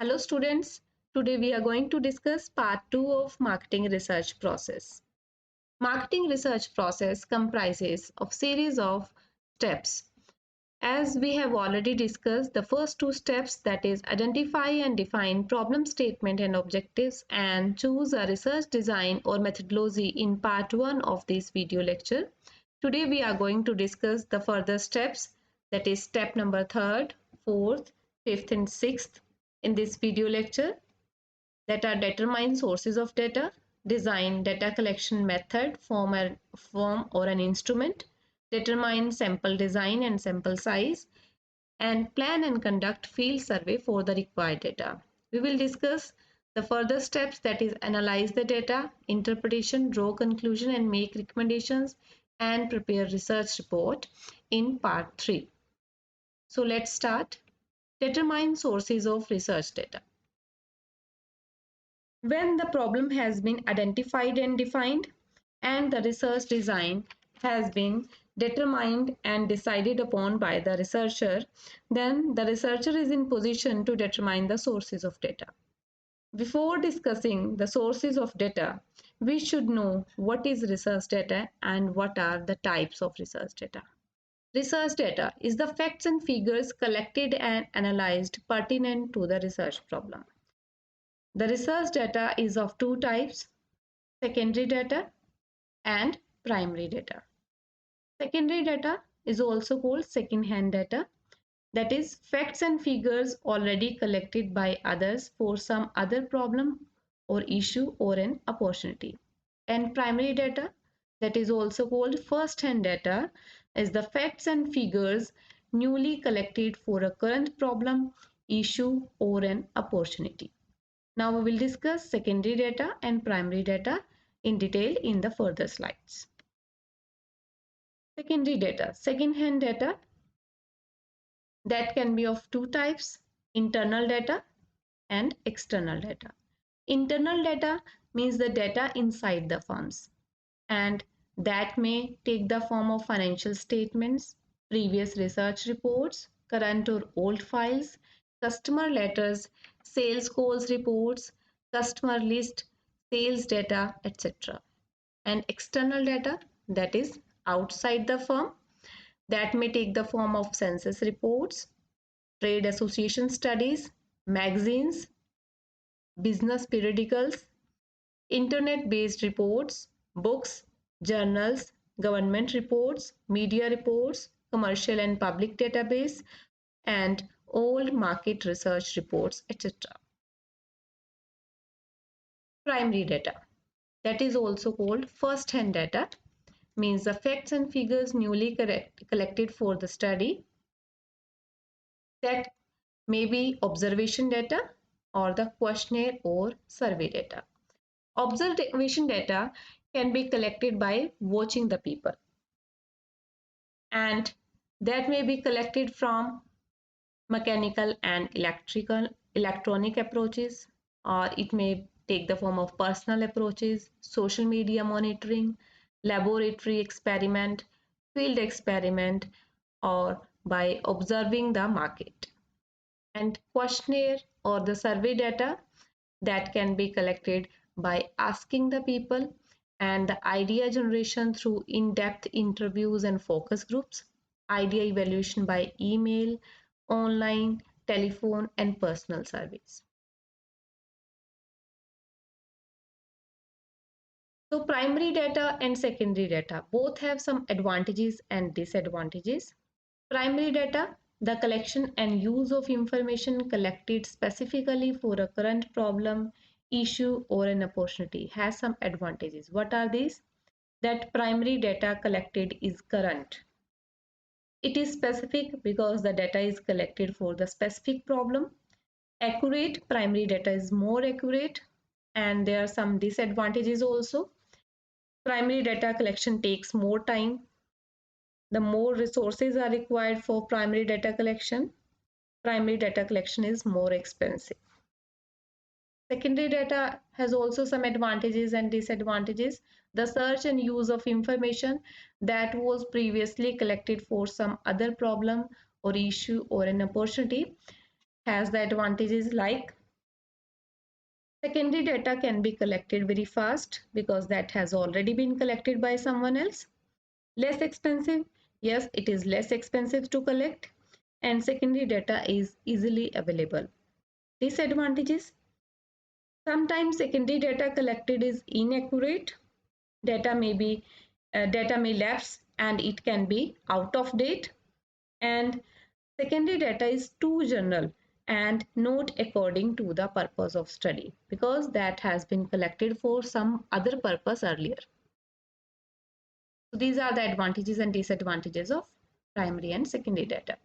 Hello students, today we are going to discuss part 2 of marketing research process. Marketing research process comprises of series of steps. As we have already discussed the first two steps, that is identify and define problem statement and objectives and choose a research design or methodology in part 1 of this video lecture. Today we are going to discuss the further steps, that is step number 3rd, 4th, 5th and 6th in this video lecture, that are determine sources of data, design data collection method, form or an instrument, determine sample design and sample size, and plan and conduct field survey for the required data. We will discuss the further steps, that is analyze the data, interpretation, draw conclusion and make recommendations, and prepare research report in part 3. So let's start. Determine sources of research data. When the problem has been identified and defined and the research design has been determined and decided upon by the researcher, then the researcher is in position to determine the sources of data. Before discussing the sources of data, we should know what is research data and what are the types of research data. Research data is the facts and figures collected and analyzed pertinent to the research problem. The research data is of two types: secondary data and primary data. Secondary data is also called second-hand data, that is facts and figures already collected by others for some other problem or issue or an opportunity. And primary data, that is also called first-hand data, is the facts and figures newly collected for a current problem, issue or an opportunity. Now we will discuss secondary data and primary data in detail in the further slides. Secondary data, second-hand data, that can be of two types: internal data and external data. Internal data means the data inside the firms, and that may take the form of financial statements, previous research reports, current or old files, customer letters, sales calls reports, customer list, sales data, etc. And external data, that is outside the firm, that may take the form of census reports, trade association studies, magazines, business periodicals, internet-based reports, books, journals, government reports, media reports, commercial and public database, and old market research reports, etc. Primary data, that is also called first-hand data, means the facts and figures newly collected for the study, that may be observation data or the questionnaire or survey data. Observation data can be collected by watching the people, and that may be collected from mechanical and electronic approaches, or it may take the form of personal approaches, social media monitoring, laboratory experiment, field experiment, or by observing the market. And questionnaire or the survey data, that can be collected by asking the people, and the idea generation through in-depth interviews and focus groups, idea evaluation by email, online, telephone, and personal surveys. So primary data and secondary data both have some advantages and disadvantages. Primary data, the collection and use of information collected specifically for a current problem, issue, or an opportunity, has some advantages. What are these? That primary data collected is current. It is specific because the data is collected for the specific problem. Accurate, primary data is more accurate, and there are some disadvantages also. Primary data collection takes more time. The more resources are required for primary data collection. Primary data collection is more expensive. Secondary data has also some advantages and disadvantages. The search and use of information that was previously collected for some other problem or issue or an opportunity has the advantages like Secondary data can be collected very fast because that has already been collected by someone else. Less expensive, yes, it is less expensive to collect, and secondary data is easily available. Disadvantages: sometimes secondary data collected is inaccurate. Data may lapse and it can be out of date, and secondary data is too general and not according to the purpose of study because that has been collected for some other purpose earlier. So these are the advantages and disadvantages of primary and secondary data.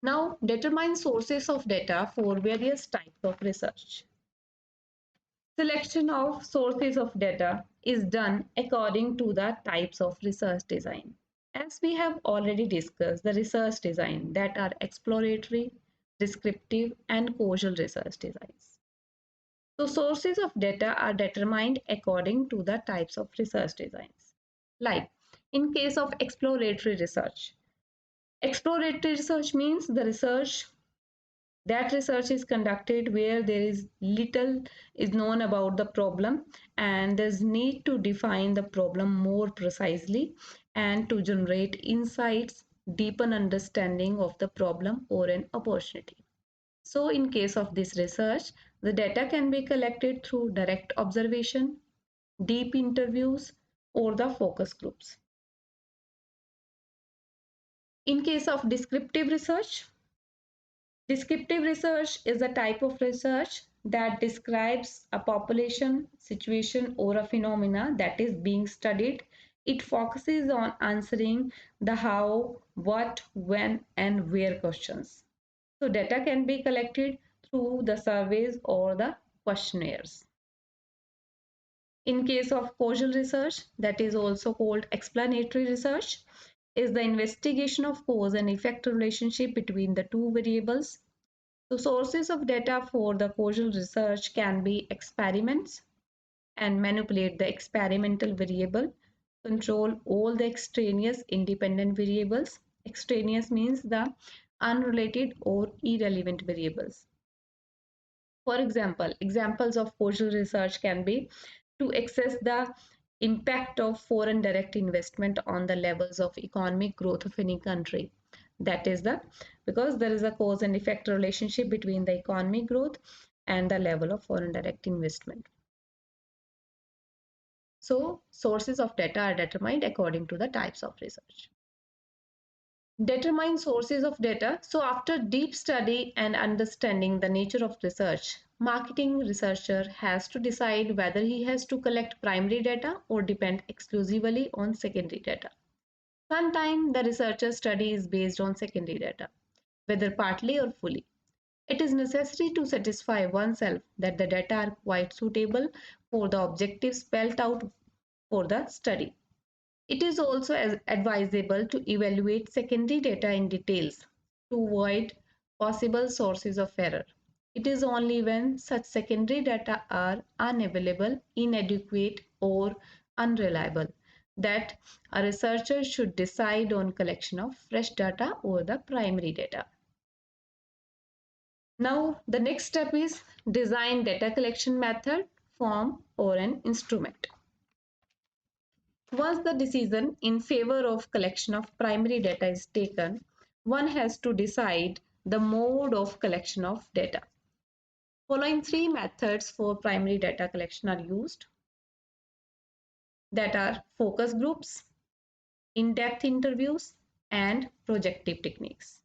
Now determine sources of data for various types of research. Selection of sources of data is done according to the types of research design. As we have already discussed, the research design that are exploratory, descriptive, and causal research designs. So sources of data are determined according to the types of research designs. Like in case of exploratory research means the research that research is conducted where there is little is known about the problem and there's need to define the problem more precisely and to generate insights, deepen understanding of the problem or an opportunity. So in case of this research, the data can be collected through direct observation, deep interviews, or the focus groups. In case of descriptive research is a type of research that describes a population, situation, or a phenomena that is being studied. It focuses on answering the how, what, when, and where questions. So data can be collected through the surveys or the questionnaires. In case of causal research, that is also called explanatory research, is the investigation of cause and effect relationship between the two variables. So sources of data for the causal research can be experiments and manipulate the experimental variable, control all the extraneous independent variables. Extraneous means the unrelated or irrelevant variables. For example, examples of causal research can be to assess the impact of foreign direct investment on the levels of economic growth of any country. That is because there is a cause and effect relationship between the economic growth and the level of foreign direct investment. So sources of data are determined according to the types of research. Determine sources of data. So after deep study and understanding the nature of research, marketing researcher has to decide whether he has to collect primary data or depend exclusively on secondary data. Sometimes the researcher study is based on secondary data, whether partly or fully. It is necessary to satisfy oneself that the data are quite suitable for the objectives spelled out for the study. It is also advisable to evaluate secondary data in details to avoid possible sources of error. It is only when such secondary data are unavailable, inadequate, or unreliable that a researcher should decide on collection of fresh data over the primary data. Now, the next step is design data collection method, form, or an instrument. Once the decision in favor of collection of primary data is taken, one has to decide the mode of collection of data. Following three methods for primary data collection are used, that are focus groups, in-depth interviews, and projective techniques.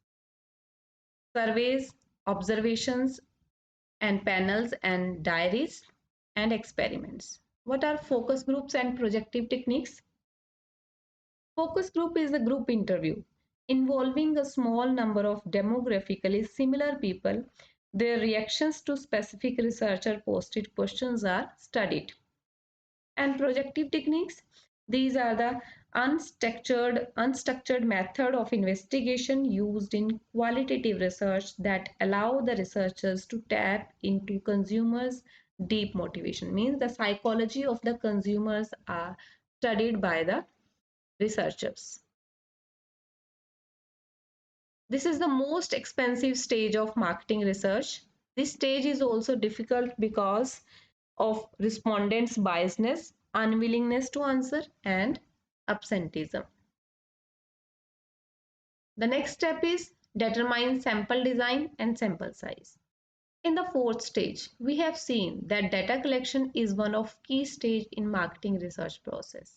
Surveys, observations, and panels and diaries, and experiments. What are focus groups and projective techniques? Focus group is a group interview involving a small number of demographically similar people. Their reactions to specific researcher posted questions are studied. And projective techniques, these are the unstructured method of investigation used in qualitative research that allow the researchers to tap into consumers' deep motivation. Means the psychology of the consumers are studied by the researchers. This is the most expensive stage of marketing research This stage is also difficult because of respondents' biasness, unwillingness to answer, and absenteeism. The next step is determine sample design and sample size. In the fourth stage, we have seen that data collection is one of key stage in marketing research process.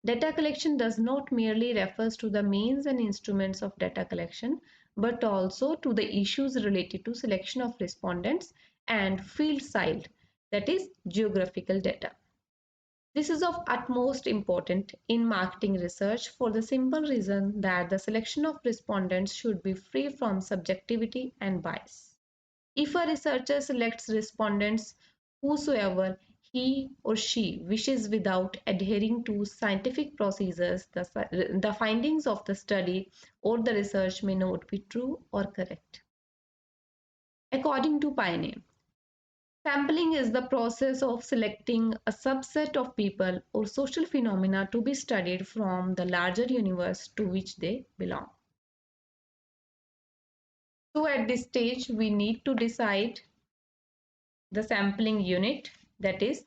Data collection does not merely refers to the means and instruments of data collection, but also to the issues related to selection of respondents and field side, that is geographical data. This is of utmost importance in marketing research for the simple reason that the selection of respondents should be free from subjectivity and bias. If a researcher selects respondents whosoever he or she wishes without adhering to scientific procedures, the findings of the study or the research may not be true or correct. According to Pioneer, sampling is the process of selecting a subset of people or social phenomena to be studied from the larger universe to which they belong. So at this stage, we need to decide the sampling unit, that is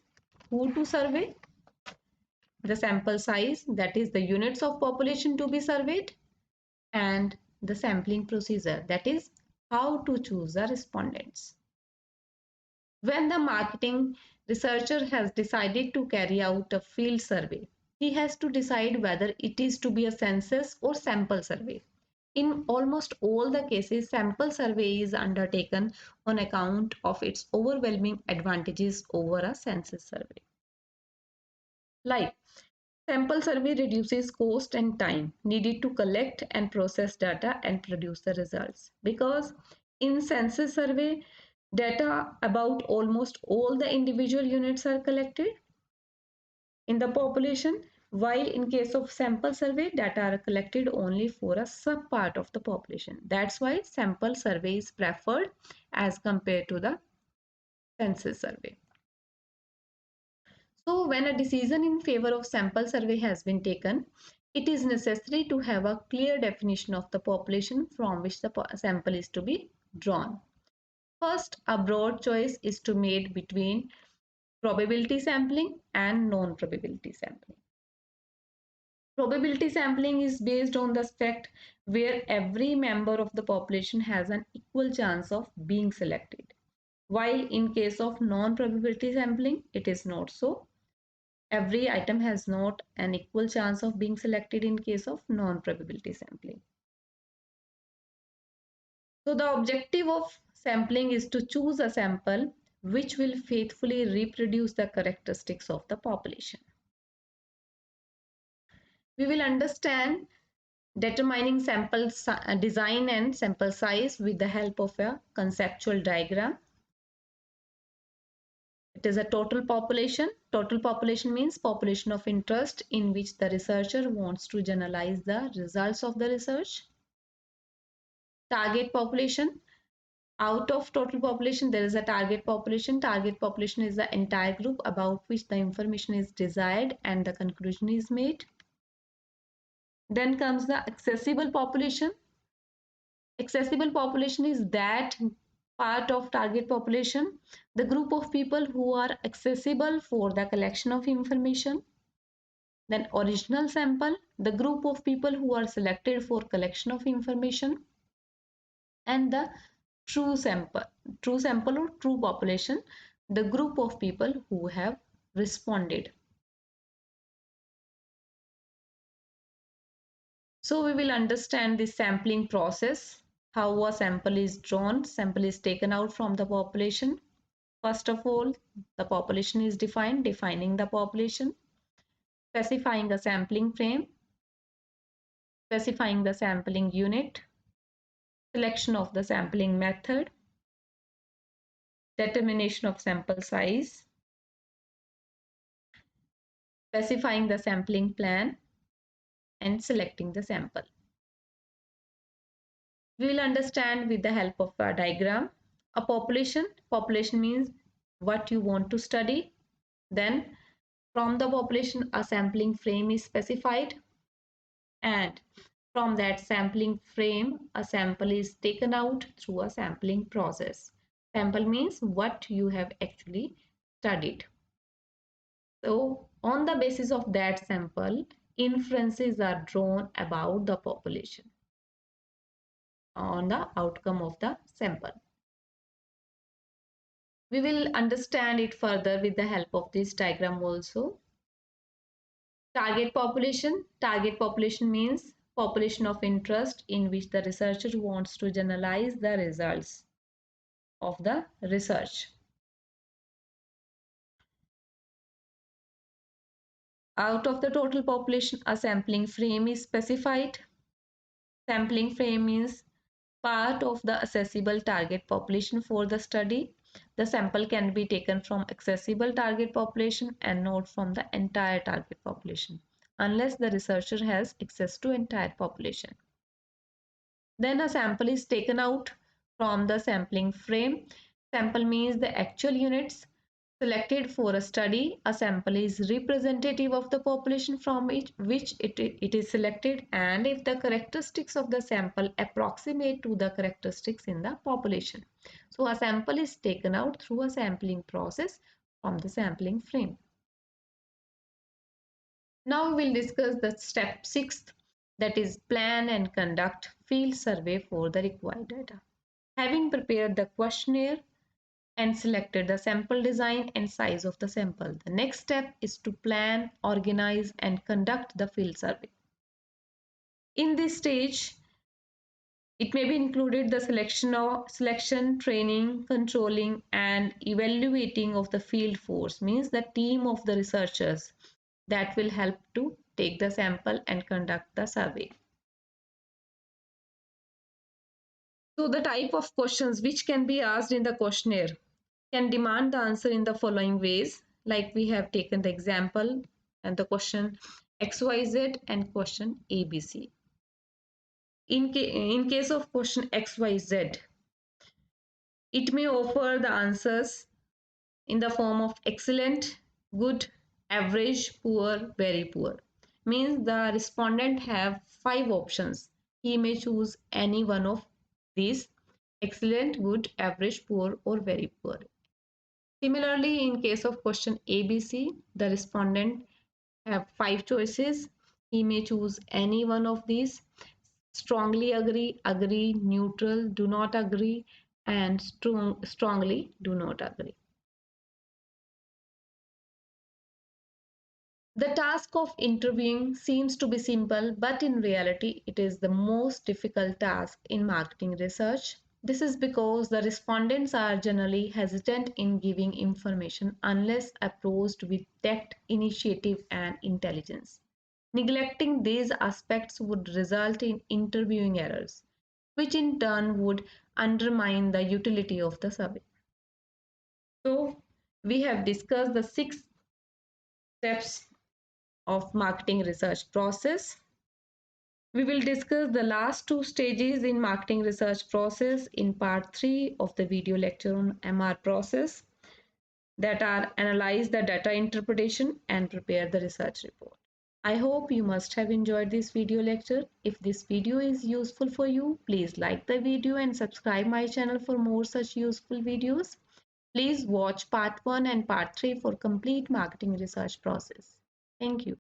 who to survey, the sample size, that is the units of population to be surveyed, and the sampling procedure, that is how to choose the respondents. When the marketing researcher has decided to carry out a field survey, he has to decide whether it is to be a census or sample survey. In almost all the cases, sample survey is undertaken on account of its overwhelming advantages over a census survey. Like, sample survey reduces cost and time needed to collect and process data and produce the results. Because in census survey, data about almost all the individual units are collected in the population, while in case of sample survey, data are collected only for a sub part of the population. That's why sample survey is preferred as compared to the census survey. So when a decision in favor of sample survey has been taken, it is necessary to have a clear definition of the population from which the sample is to be drawn. First, a broad choice is to be made between probability sampling and non-probability sampling. Probability sampling is based on the fact where every member of the population has an equal chance of being selected. While in case of non-probability sampling, it is not so. Every item has not an equal chance of being selected in case of non-probability sampling. So the objective of sampling is to choose a sample which will faithfully reproduce the characteristics of the population. We will understand determining sample design and sample size with the help of a conceptual diagram. It is a total population. Total population means population of interest in which the researcher wants to generalize the results of the research. Target population. Out of total population, there is a target population. Target population is the entire group about which the information is desired and the conclusion is made. Then comes the accessible population. Accessible population is that part of target population, the group of people who are accessible for the collection of information. Then original sample, the group of people who are selected for collection of information. And the true sample or true population, the group of people who have responded. So we will understand the sampling process, how a sample is drawn, sample is taken out from the population. First of all, the population is defined, defining the population, specifying a sampling frame, specifying the sampling unit, selection of the sampling method, determination of sample size, specifying the sampling plan, and selecting the sample. We will understand with the help of a diagram. A population means what you want to study. Then from the population, a sampling frame is specified, and from that sampling frame, a sample is taken out through a sampling process. Sample means what you have actually studied. So on the basis of that sample, inferences are drawn about the population on the outcome of the sample. We will understand it further with the help of this diagram also. Target population. Target population means population of interest in which the researcher wants to generalize the results of the research. Out of the total population, a sampling frame is specified. Sampling frame means part of the accessible target population for the study. The sample can be taken from accessible target population and not from the entire target population, unless the researcher has access to entire population. Then a sample is taken out from the sampling frame. Sample means the actual units selected for a study. A sample is representative of the population from which it is selected, and if the characteristics of the sample approximate to the characteristics in the population. So a sample is taken out through a sampling process from the sampling frame. Now we will discuss the step 6, that is plan and conduct field survey for the required data. Having prepared the questionnaire and selected the sample design and size of the sample, the next step is to plan, organize, and conduct the field survey. In this stage, it may be included the selection, training, controlling, and evaluating of the field force, means the team of the researchers that will help to take the sample and conduct the survey. So the type of questions which can be asked in the questionnaire can demand the answer in the following ways, like we have taken the example and the question XYZ and question ABC. In case of question XYZ, it may offer the answers in the form of excellent, good, average, poor, very poor. Means the respondent have 5 options. He may choose any one of these: excellent, good, average, poor, or very poor. Similarly, in case of question ABC, the respondent have 5 choices. He may choose any one of these: strongly agree, agree, neutral, do not agree, and strongly do not agree. The task of interviewing seems to be simple, but in reality, it is the most difficult task in marketing research. This is because the respondents are generally hesitant in giving information unless approached with tact, initiative, and intelligence. Neglecting these aspects would result in interviewing errors, which in turn would undermine the utility of the survey. So, we have discussed the 6 steps of marketing research process. We will discuss the last 2 stages in marketing research process in part 3 of the video lecture on MR process, that are analyze the data interpretation and prepare the research report. I hope you must have enjoyed this video lecture. If this video is useful for you, please like the video and subscribe my channel for more such useful videos. Please watch part 1 and part 3 for complete marketing research process. Thank you.